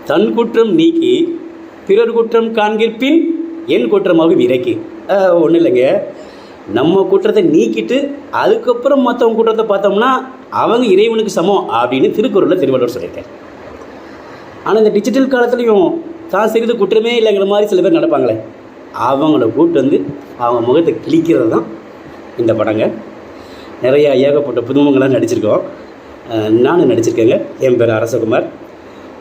தன் குற்றம் நீக்கி பிறர் குற்றம் காண்கிற்பின் என் குற்றமாகும் இறைக்கு. ஒன்றும் இல்லைங்க, நம்ம குற்றத்தை நீக்கிட்டு அதுக்கப்புறம் மற்றவங்க குற்றத்தை பார்த்தோம்னா அவங்க இறைவனுக்கு சமம் அப்படின்னு திருக்குறளில் திருவள்ளுவர் சொல்லியிருக்காரு. ஆனால் இந்த டிஜிட்டல் காலத்துலேயும் தான் செய்கிறது குற்றமே இல்லைங்கிற மாதிரி சில பேர் நடப்பாங்களே, அவங்கள கூப்பிட்டு வந்து அவங்க முகத்தை கிழிக்கிறது தான் இந்த படங்க. நிறையா ஏகப்பட்ட புதுமுகங்களாக நடிச்சிருக்கோம். நானும் நடிச்சிருக்கேங்க. என் பேர் அரசகுமார்.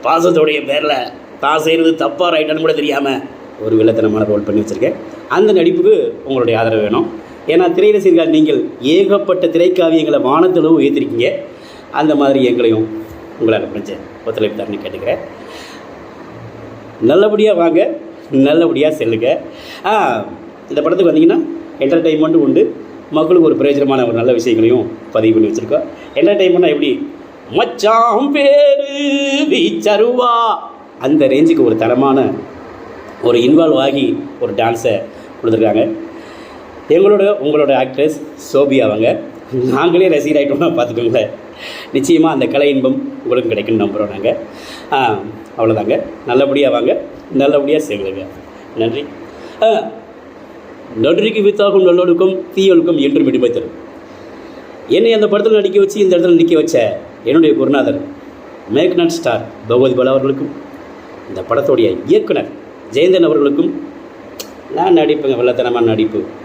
பாசத்தோடைய பேரில் தான் செய்கிறது தப்பாக ரைட்டானு கூட தெரியாமல் ஒரு வில்லத்தனமான ரோல் பண்ணி வச்சுருக்கேன். அந்த நடிப்புக்கு உங்களுடைய ஆதரவு வேணும். ஏன்னா திரை ரசிகர்கள் நீங்கள் ஏகப்பட்ட திரைக்காவியங்களை வானத்தளவு உயர்த்திருக்கீங்க. அந்த மாதிரி எங்களையும் உங்களால் பிடிச்ச ஒத்துழைப்பு தரணும்னு கேட்டுக்கிறேன். நல்லபடியாக வாங்க, நல்லபடியாக செல்லுங்க. இந்த படத்துக்கு வந்தீங்கன்னா என்டர்டெயின்மெண்ட்டும் உண்டு, மக்களுக்கு ஒரு பிரயோஜனமான ஒரு நல்ல விஷயங்களையும் பதிவு பண்ணி வச்சுருக்கோம். என்டர்டெயின்மெண்ட்னா எப்படி, மச்சாம் பேரு வீச்சருவா அந்த ரேஞ்சுக்கு ஒரு தரமான ஒரு இன்வால்வ் ஆகி ஒரு டான்ஸை கொடுத்துருக்காங்க. உங்களோட ஆக்ட்ரஸ் சோபி அவங்க. நாங்களே ரசிகர் ஆகிட்டோம்னா பார்த்துக்கோங்களேன். நிச்சயமாக அந்த கலை இன்பம் உங்களுக்கும் கிடைக்குன்னு நம்புகிறோம் நாங்கள். அவ்வளோதாங்க. நல்லபடியாக வாங்க, நல்லபடியாக சேருங்க. நன்றி. நன்றிக்கு வித்தாகும் நல்லொழுக்கம் தீயொழுக்கம் என்றும் விடுமை தரும். என்னை அந்த படத்தில் நடிக்க வச்சு இந்த இடத்துல நிற்க வச்ச என்னுடைய குருநாதர் மேக்னட் ஸ்டார் பகவதி பாலா அவர்களுக்கும், இந்த படத்துடைய இயக்குனர் ஜெயந்தன் அவர்களுக்கும், நான் நடிப்புங்க வெள்ளத்தனமான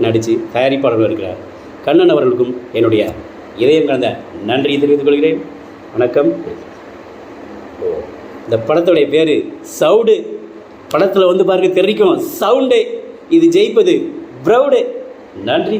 நடித்து தயாரிப்பாளர்கள் இருக்கிறார் கண்ணன் அவர்களுக்கும் என்னுடைய இதயம் கலந்த நன்றியை தெரிவித்துக் கொள்கிறேன். வணக்கம். இந்த படத்துடைய பேர் சவுண்டு. படத்தில் வந்து பாருங்க தெரிவிக்கும் சவுண்டு. இது ஜெயிப்பது ப்ரௌடு. நன்றி.